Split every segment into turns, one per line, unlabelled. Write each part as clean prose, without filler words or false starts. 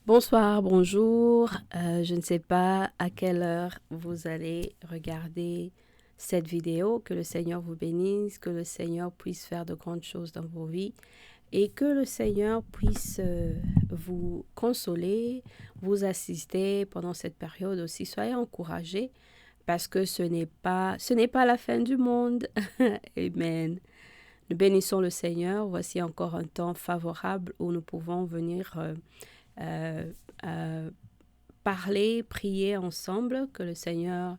Bonsoir, bonjour. Je ne sais pas à quelle heure vous allez regarder cette vidéo. Que le Seigneur vous bénisse, que le Seigneur puisse faire de grandes choses dans vos vies et que le Seigneur puisse vous consoler, vous assister pendant cette période aussi. Soyez encouragés parce que ce n'est pas la fin du monde. Amen. Nous bénissons le Seigneur. Voici encore un temps favorable où nous pouvons venir euh, euh, parler, prier ensemble, que le Seigneur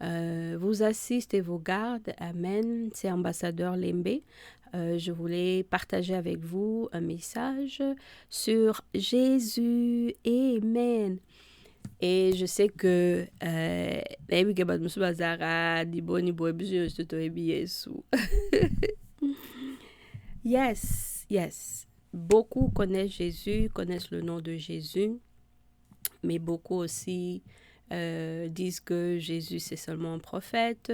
vous assiste et vous garde. Amen. C'est Ambassadeur Lembe. Je voulais partager avec vous un message sur Jésus. Amen. Et je sais que yes, yes. Beaucoup connaissent Jésus, connaissent le nom de Jésus, mais beaucoup aussi disent que Jésus c'est seulement un prophète.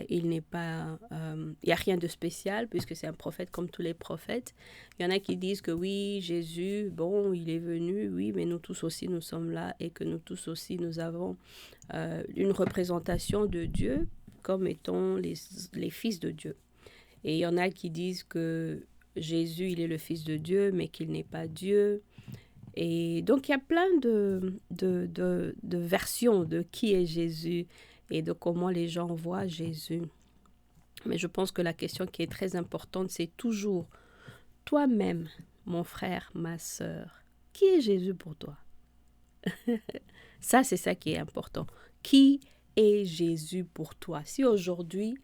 Il n'est pas, il n'y a rien de spécial puisque c'est un prophète comme tous les prophètes. Il y en a qui disent que oui, Jésus, bon, il est venu, oui, mais nous tous aussi nous sommes là et que nous tous aussi nous avons une représentation de Dieu comme étant les fils de Dieu. Et il y en a qui disent que Jésus, il est le fils de Dieu, mais qu'il n'est pas Dieu. Et donc, il y a plein de versions de qui est Jésus et de comment les gens voient Jésus. Mais je pense que la question qui est très importante, c'est toujours toi-même, mon frère, ma sœur. Qui est Jésus pour toi? Ça, c'est ça qui est important. Qui est Jésus pour toi? Si aujourd'hui,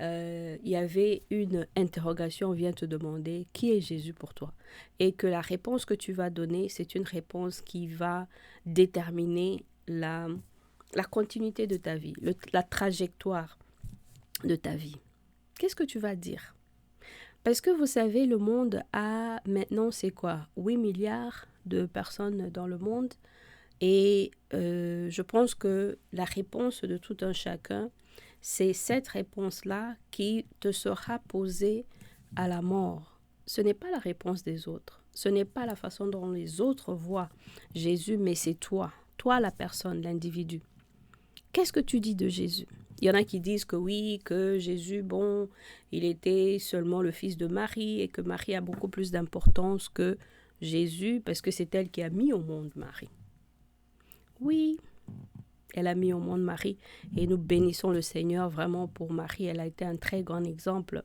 il y avait une interrogation, on vient te demander qui est Jésus pour toi et que la réponse que tu vas donner, c'est une réponse qui va déterminer la continuité de ta vie, la trajectoire de ta vie. Qu'est-ce que tu vas dire? Parce que vous savez, le monde a maintenant, c'est quoi? 8 milliards de personnes dans le monde et je pense que la réponse de tout un chacun, c'est cette réponse-là qui te sera posée à la mort. Ce n'est pas la réponse des autres. Ce n'est pas la façon dont les autres voient Jésus, mais c'est toi. Toi, la personne, l'individu. Qu'est-ce que tu dis de Jésus? Il y en a qui disent que oui, que Jésus, bon, il était seulement le fils de Marie et que Marie a beaucoup plus d'importance que Jésus parce que c'est elle qui a mis au monde Marie. Oui, elle a mis au monde Marie et nous bénissons le Seigneur vraiment pour Marie. Elle a été un très grand exemple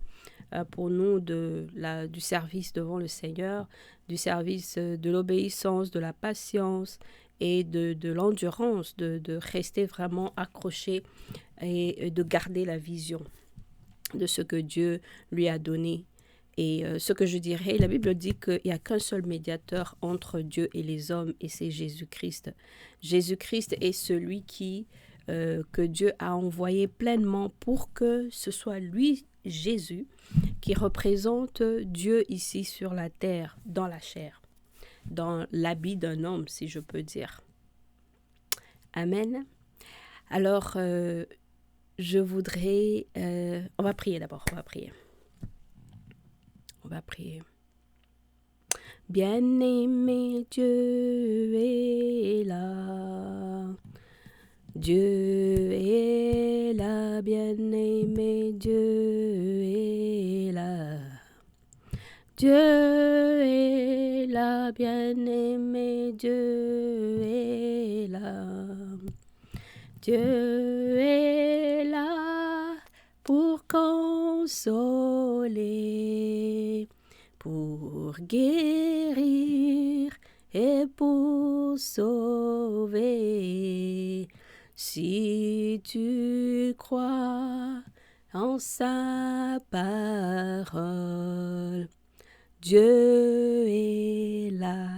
pour nous du service devant le Seigneur, du service de l'obéissance, de la patience et de l'endurance, de rester vraiment accroché et de garder la vision de ce que Dieu lui a donné. Et ce que je dirais, la Bible dit qu'il n'y a qu'un seul médiateur entre Dieu et les hommes, et c'est Jésus-Christ. Jésus-Christ est celui que Dieu a envoyé pleinement pour que ce soit lui, Jésus, qui représente Dieu ici sur la terre, dans la chair, dans l'habit d'un homme, si je peux dire. Amen. Alors, je voudrais... on va prier d'abord, on va prier. On va prier. Bien-aimé, Dieu est là. Dieu est là, bien-aimé, Dieu est là. Dieu est là, bien-aimé, Dieu est là. Dieu est là pour consoler, pour guérir et pour sauver. Si tu crois en sa parole, Dieu est là.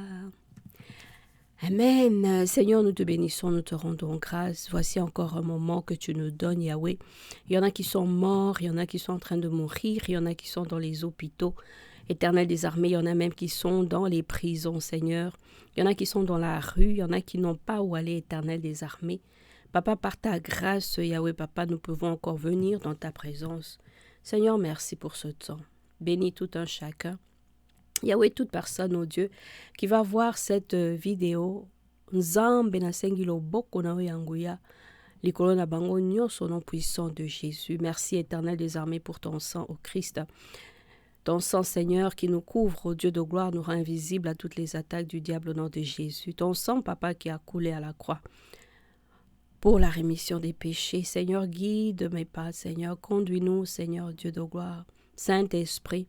Amen. Seigneur, nous te bénissons, nous te rendons grâce. Voici encore un moment que tu nous donnes, Yahweh. Il y en a qui sont morts, il y en a qui sont en train de mourir, il y en a qui sont dans les hôpitaux. Éternel des armées, il y en a même qui sont dans les prisons, Seigneur. Il y en a qui sont dans la rue, il y en a qui n'ont pas où aller, Éternel des armées. Papa, par ta grâce, Yahweh, Papa, nous pouvons encore venir dans ta présence. Seigneur, merci pour ce temps. Bénis tout un chacun. Yahweh, toute personne, oh Dieu, qui va voir cette vidéo, Nzambe nasengi loboko na we yanguya, likolo na bango nyonso au nom puissant de Jésus. Merci éternel des armées pour ton sang au Christ. Ton sang, Seigneur, qui nous couvre, ô Dieu de gloire, nous rend invisibles à toutes les attaques du diable au nom de Jésus. Ton sang, Papa, qui a coulé à la croix pour la rémission des péchés. Seigneur, guide mes pas, Seigneur, conduis-nous, Seigneur, Dieu de gloire. Saint-Esprit,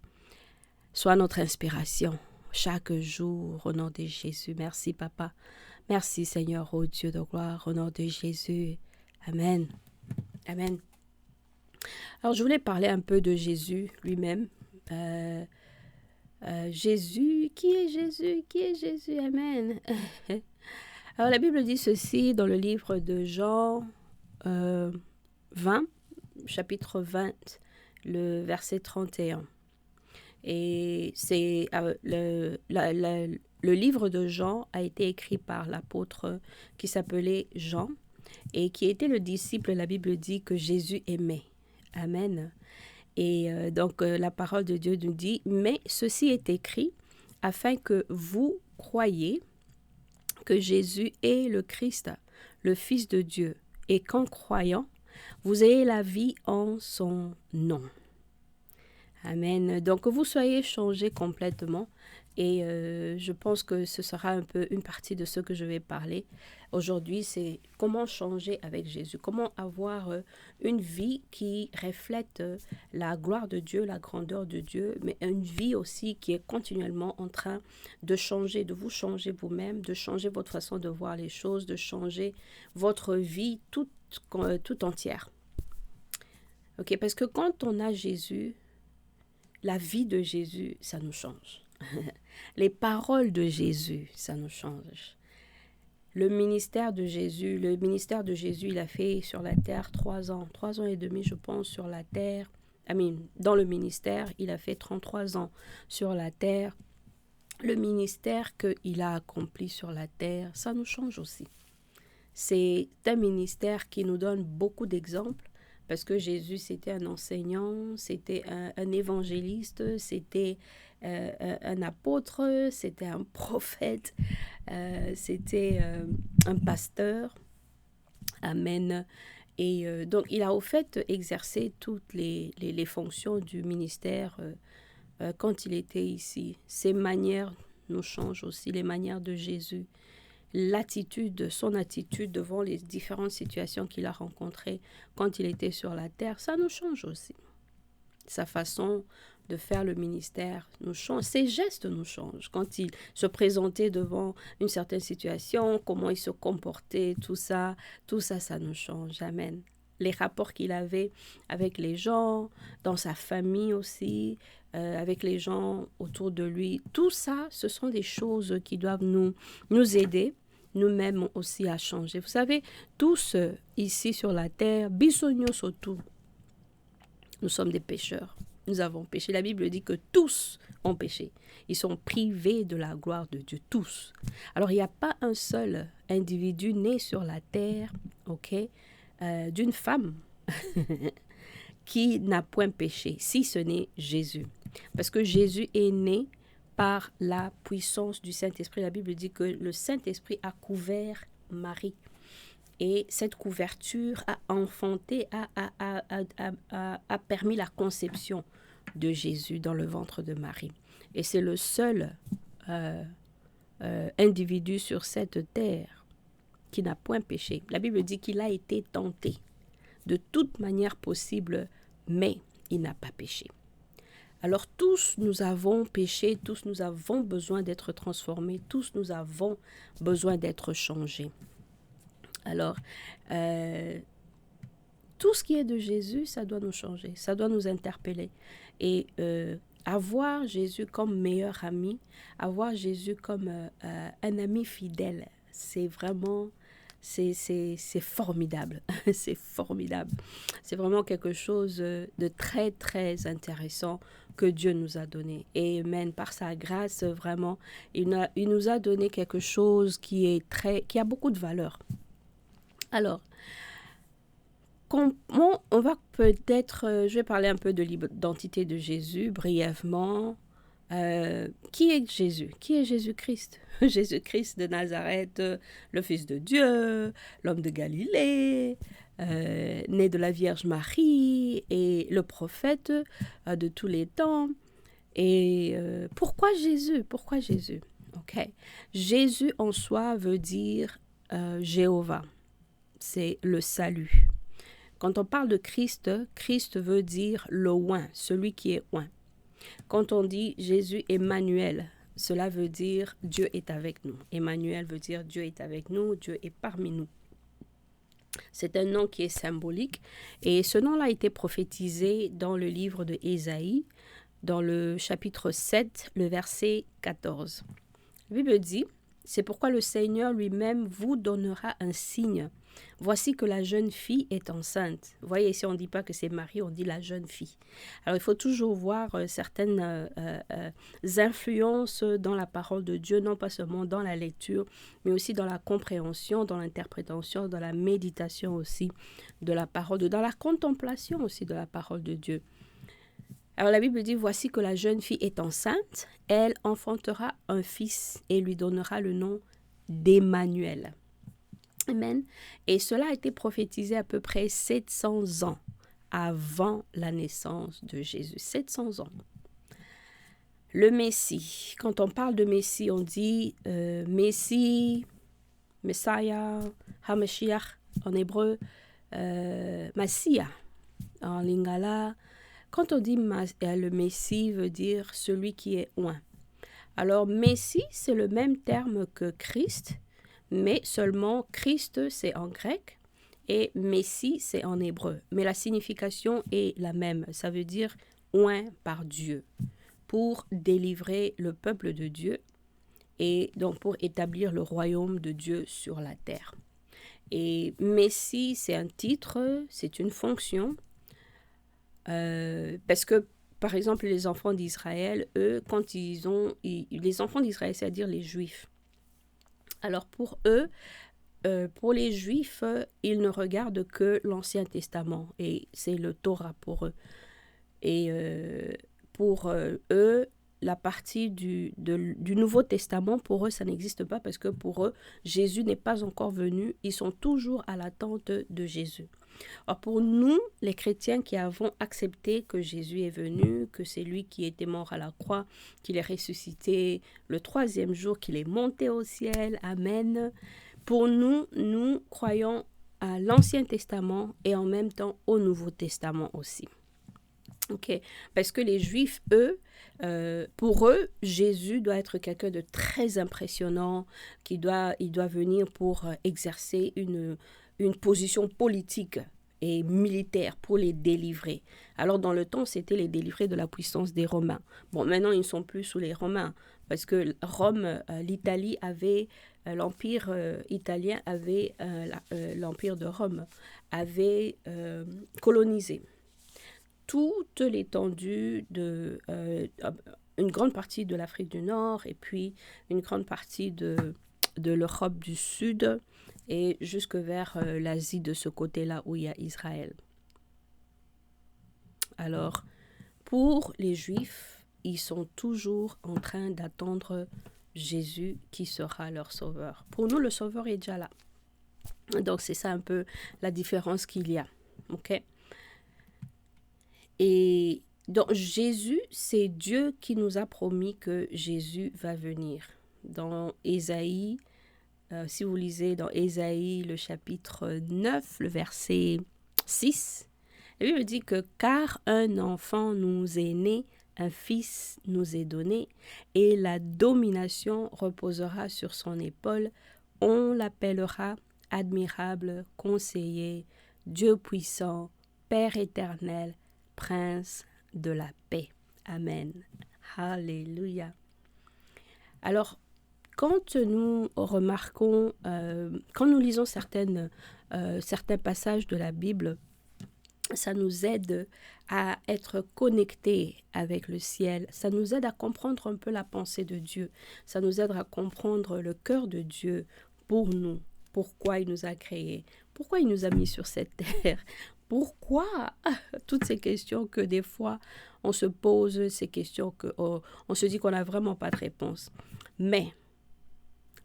sois notre inspiration chaque jour au nom de Jésus. Merci, Papa. Merci, Seigneur, ô Dieu de gloire, au nom de Jésus. Amen. Amen. Alors, je voulais parler un peu de Jésus lui-même. Jésus, qui est Jésus? Qui est Jésus? Amen. Alors la Bible dit ceci dans le livre de Jean 20, chapitre 20, le verset 31. Et c'est le livre de Jean a été écrit par l'apôtre qui s'appelait Jean et qui était le disciple, la Bible dit, que Jésus aimait. Amen. Et donc la parole de Dieu nous dit, mais ceci est écrit afin que vous croyiez que Jésus est le Christ, le Fils de Dieu, et qu'en croyant, vous ayez la vie en son nom. Amen. Donc que vous soyez changés complètement. Et je pense que ce sera un peu une partie de ce que je vais parler aujourd'hui, c'est comment changer avec Jésus, comment avoir une vie qui reflète la gloire de Dieu, la grandeur de Dieu, mais une vie aussi qui est continuellement en train de changer, de vous changer vous-même, de changer votre façon de voir les choses, de changer votre vie tout entière. Ok, parce que quand on a Jésus, la vie de Jésus, ça nous change. Les paroles de Jésus, ça nous change. Le ministère de Jésus, il a fait sur la terre 3 ans et demi, je pense, sur la terre. Dans le ministère, il a fait 33 ans sur la terre. Le ministère qu'il a accompli sur la terre, ça nous change aussi. C'est un ministère qui nous donne beaucoup d'exemples. Parce que Jésus, c'était un enseignant, c'était un évangéliste, c'était un apôtre, c'était un prophète, c'était un pasteur. Amen. Et donc, il a au fait exercé toutes les fonctions du ministère quand il était ici. Ses manières nous changent aussi, les manières de Jésus. Son attitude devant les différentes situations qu'il a rencontrées quand il était sur la terre, ça nous change aussi. Sa façon de faire le ministère nous change, ses gestes nous changent. Quand il se présentait devant une certaine situation, comment il se comportait, tout ça, ça nous change. Amen. Les rapports qu'il avait avec les gens, dans sa famille aussi, avec les gens autour de lui, tout ça, ce sont des choses qui doivent nous aider, nous-mêmes aussi à changer. Vous savez, tous ici sur la terre, bisogno surtout, nous sommes des pécheurs. Nous avons péché. La Bible dit que tous ont péché. Ils sont privés de la gloire de Dieu, tous. Alors, il n'y a pas un seul individu né sur la terre, d'une femme qui n'a point péché, si ce n'est Jésus. Parce que Jésus est né par la puissance du Saint-Esprit. La Bible dit que le Saint-Esprit a couvert Marie. Et cette couverture a enfanté, a permis la conception de Jésus dans le ventre de Marie. Et c'est le seul individu sur cette terre qui n'a point péché. La Bible dit qu'il a été tenté de toute manière possible, mais il n'a pas péché. Alors tous nous avons péché, tous nous avons besoin d'être transformés, tous nous avons besoin d'être changés. Alors, tout ce qui est de Jésus, ça doit nous changer, ça doit nous interpeller. Et avoir Jésus comme meilleur ami, avoir Jésus comme un ami fidèle, c'est vraiment... C'est formidable, c'est formidable. C'est vraiment quelque chose de très, très intéressant que Dieu nous a donné. Et amen, par sa grâce, vraiment, il nous a donné quelque chose qui a beaucoup de valeur. Alors, on va peut-être, je vais parler un peu de l'identité de Jésus brièvement. Qui est Jésus? Qui est Jésus-Christ? Jésus-Christ de Nazareth, le Fils de Dieu, l'homme de Galilée, né de la Vierge Marie et le prophète de tous les temps. Et pourquoi Jésus? Pourquoi Jésus? Ok. Jésus en soi veut dire Jéhovah. C'est le salut. Quand on parle de Christ, Christ veut dire le oint, celui qui est oint. Quand on dit Jésus Emmanuel, cela veut dire Dieu est avec nous. Emmanuel veut dire Dieu est avec nous, Dieu est parmi nous. C'est un nom qui est symbolique et ce nom-là a été prophétisé dans le livre de Ésaïe, dans le chapitre 7, le verset 14. La Bible dit, c'est pourquoi le Seigneur lui-même vous donnera un signe. Voici que la jeune fille est enceinte. Vous voyez, ici on ne dit pas que c'est Marie, on dit la jeune fille. Alors il faut toujours voir certaines influences dans la parole de Dieu, non pas seulement dans la lecture, mais aussi dans la compréhension, dans l'interprétation, dans la méditation aussi de la parole, dans la contemplation aussi de la parole de Dieu. Alors la Bible dit, voici que la jeune fille est enceinte, elle enfantera un fils et lui donnera le nom d'Emmanuel. Amen. Et cela a été prophétisé à peu près 700 ans avant la naissance de Jésus. 700 ans. Le Messie. Quand on parle de Messie, on dit Messie, Messiah, Hamashiach en hébreu, Massia en lingala. Quand on dit le Messie, veut dire celui qui est oint. Alors Messie, c'est le même terme que Christ, mais seulement Christ, c'est en grec, et Messie, c'est en hébreu. Mais la signification est la même. Ça veut dire oint par Dieu, pour délivrer le peuple de Dieu, et donc pour établir le royaume de Dieu sur la terre. Et Messie, c'est un titre, c'est une fonction, parce que, par exemple, les enfants d'Israël, eux, quand les enfants d'Israël, c'est-à-dire les Juifs, alors pour eux, pour les Juifs, ils ne regardent que l'Ancien Testament et c'est le Torah pour eux. Et pour eux, la partie du Nouveau Testament, pour eux, ça n'existe pas parce que pour eux, Jésus n'est pas encore venu. Ils sont toujours à l'attente de Jésus. Or, pour nous, les chrétiens qui avons accepté que Jésus est venu, que c'est lui qui était mort à la croix, qu'il est ressuscité le 3e jour, qu'il est monté au ciel, amen. Pour nous, nous croyons à l'Ancien Testament et en même temps au Nouveau Testament aussi. Ok, parce que les Juifs, eux, pour eux, Jésus doit être quelqu'un de très impressionnant, il doit venir pour exercer une position politique et militaire pour les délivrer. Alors dans le temps, c'était les délivrer de la puissance des Romains. Bon, maintenant, ils ne sont plus sous les Romains, parce que Rome, l'Italie avait, l'Empire italien avait, l'Empire de Rome avait colonisé toute l'étendue de une grande partie de l'Afrique du Nord et puis une grande partie de l'Europe du Sud et jusque vers l'Asie de ce côté-là où il y a Israël. Alors, pour les Juifs, ils sont toujours en train d'attendre Jésus qui sera leur sauveur. Pour nous, le sauveur est déjà là. Donc, c'est ça un peu la différence qu'il y a. Ok? Et donc, Jésus, c'est Dieu qui nous a promis que Jésus va venir. Dans Ésaïe, si vous lisez dans Ésaïe, le chapitre 9, le verset 6, la Bible dit que « Car un enfant nous est né, un fils nous est donné, et la domination reposera sur son épaule. On l'appellera admirable, conseiller, Dieu puissant, Père éternel, Prince de la paix. » Amen. Alléluia. Alors, quand nous remarquons, quand nous lisons certains passages de la Bible, ça nous aide à être connectés avec le ciel. Ça nous aide à comprendre un peu la pensée de Dieu. Ça nous aide à comprendre le cœur de Dieu pour nous. Pourquoi il nous a créés, Pourquoi il nous a mis sur cette terre? Pourquoi? Toutes ces questions que des fois on se pose, ces questions que on se dit qu'on n'a vraiment pas de réponse. Mais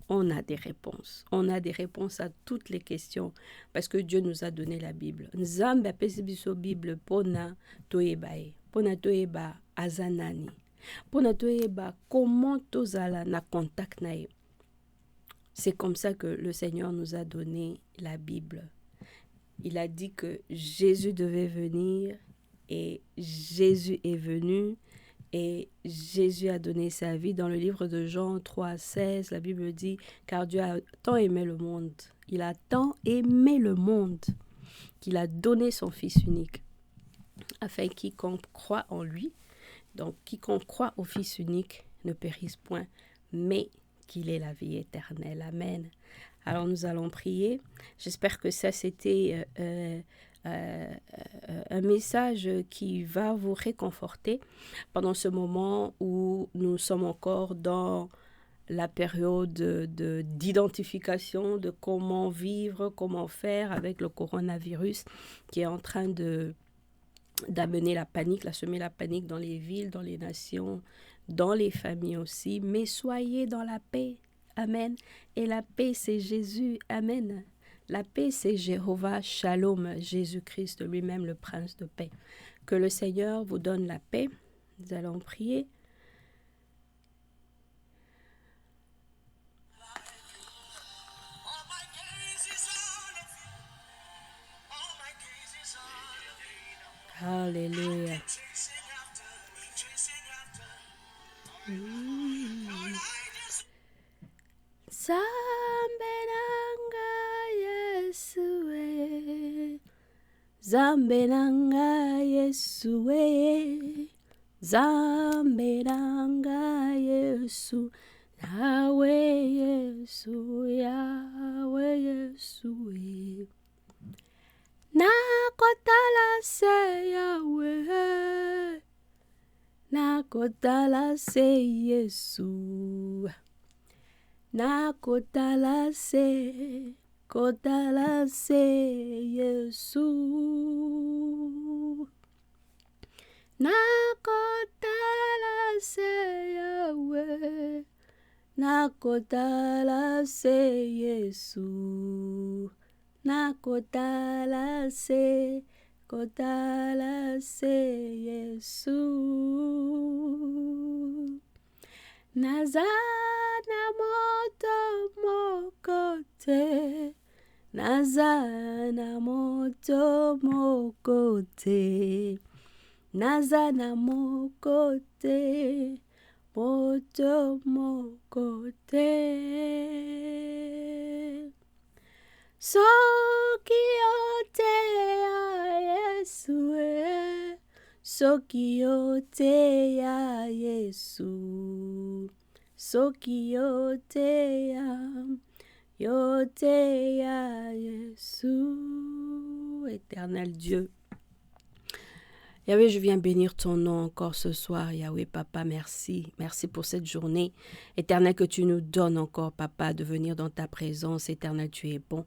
on a des réponses. On a des réponses à toutes les questions parce que Dieu nous a donné la Bible. Nzambe apesi biso Bible pona toyeba ye, pona toyeba azanani, pona toyeba comment tozala na contact na ye. C'est comme ça que le Seigneur nous a donné la Bible. Il a dit que Jésus devait venir et Jésus est venu et Jésus a donné sa vie. Dans le livre de Jean 3,16, la Bible dit « Car Dieu a tant aimé le monde, il a tant aimé le monde qu'il a donné son Fils unique, afin que quiconque croit en lui, donc quiconque croit au Fils unique ne périsse point, mais qu'il ait la vie éternelle. » Amen. Alors nous allons prier. J'espère que ça c'était un message qui va vous réconforter pendant ce moment où nous sommes encore dans la période d'identification de comment vivre, comment faire avec le coronavirus qui est en train d'amener la panique, semer la panique dans les villes, dans les nations, dans les familles aussi. Mais soyez dans la paix. Amen. Et la paix, c'est Jésus. Amen. La paix, c'est Jéhovah Shalom, Jésus-Christ lui-même, le prince de paix. Que le Seigneur vous donne la paix. Nous allons prier. Alléluia. Zambe nanga Yesue, Zambe nanga Yesue, Zambe nanga Yesu, Yahweh Yesu, Yahweh Yesue. Nakotala se Yahweh, nakotala se Yesu. Nakotala se Yesu. Nakotala se Yahweh, nakotala se Yesu. Nakotala se Yesu. Nazana moto mokote, Nazana moto mokote, Nazana mokote, moto mokote. Soki ote ya Yesue, soki ote ya Yesu, soki yote ya Yesu. Éternel Dieu, Yahweh, je viens bénir ton nom encore ce soir. Yahweh, Papa, merci. Merci pour cette journée. Éternel, que tu nous donnes encore, Papa, de venir dans ta présence. Éternel, tu es bon.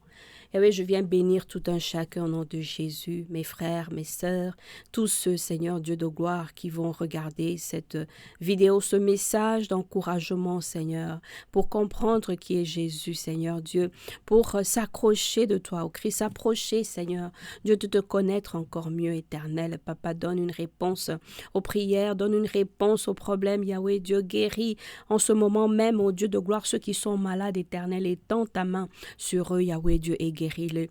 Yahweh, je viens bénir tout un chacun au nom de Jésus, mes frères, mes sœurs, tous ceux, Seigneur, Dieu de gloire, qui vont regarder cette vidéo, ce message d'encouragement, Seigneur, pour comprendre qui est Jésus, Seigneur Dieu, pour s'accrocher de toi au Christ, s'approcher, Seigneur, Dieu, de te connaître encore mieux, Éternel. Papa, donne une réponse aux prières, donne une réponse aux problèmes, Yahweh, Dieu, guéris en ce moment même, ô Dieu de gloire, ceux qui sont malades, Éternel, étends ta main sur eux, Yahweh, Dieu, et guéris-les.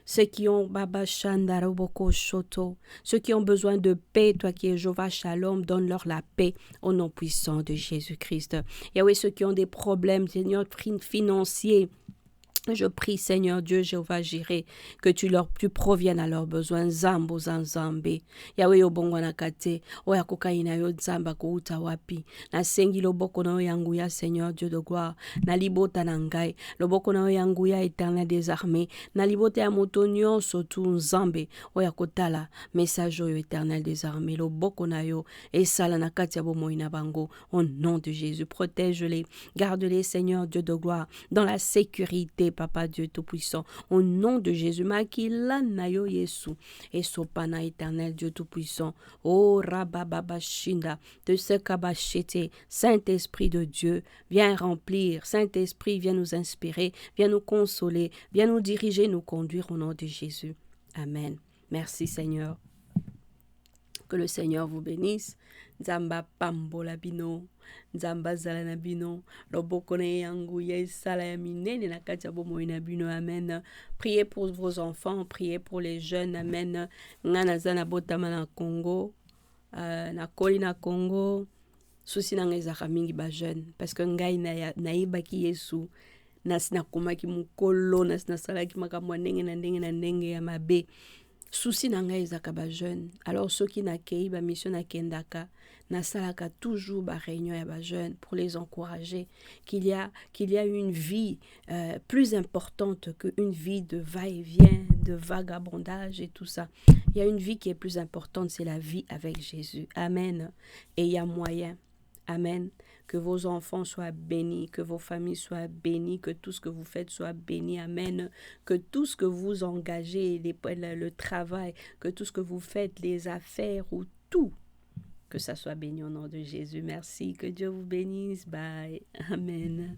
Ceux qui ont Baba Shandaroboko Shoto, ceux qui ont besoin de paix, toi qui es Jéhovah Shalom, donne-leur la paix au nom puissant de Jésus-Christ. Yahweh, ceux qui ont des problèmes, Seigneur, financiers, je prie, Seigneur Dieu, Jéhovah Jireh, que tu proviennes à leurs besoins. Zambo zanzambe. Yahweh obongo nakate. Oya kokaina yo zamba kouta wapi. Na sengi loboko na yanguya, Seigneur Dieu de gloire. Na libota nangai. Loboko na yanguya, Éternel des armées. Na libota ya motonyo sotu nzambe. Oya kotala. Message yo, Éternel des armées. Loboko na yo. Esala nakati ya bomoina bango. Au nom de Jésus, protège-les. Garde-les, Seigneur Dieu de gloire. Dans la sécurité. Papa Dieu Tout-Puissant. Au nom de Jésus, Makila Nayo Yesu, et Sopana éternel Dieu Tout-Puissant. Oh Rabababa Shinda, de ce Kabachete, Saint-Esprit de Dieu, viens remplir. Saint-Esprit, viens nous inspirer, viens nous consoler, viens nous diriger, nous conduire au nom de Jésus. Amen. Merci Seigneur. Que le Seigneur vous bénisse. Nzamba pambola bino, nzamba zala na bino, loboko na yangu ya sala ya minene na kati ya bomoi na bino. Amen. Priez pour vos enfants, priez pour les jeunes. Amen. Ngana zana botama na Congo, na koli na Congo. Susi na ngezaka mingi ba jeune parce que ngai na ibaki Yesu. Nasina komaki mukolo, nasina salaki makambo ndenge na ndenge ya mabe. Souci na ngai ezaka ba jeune. Alors ceux qui n'accueillent ba mission na kendaka na salaka toujours ba réunion ya ba jeune pour les encourager qu'il y a une vie plus importante qu'une vie de va-et-vient, de vagabondage et tout ça. Il y a une vie qui est plus importante, c'est la vie avec Jésus. Amen. Et il y a moyen. Amen. Que vos enfants soient bénis, que vos familles soient bénies, que tout ce que vous faites soit béni. Amen. Que tout ce que vous engagez, le travail, que tout ce que vous faites, les affaires ou tout, que ça soit béni au nom de Jésus. Merci. Que Dieu vous bénisse. Bye. Amen.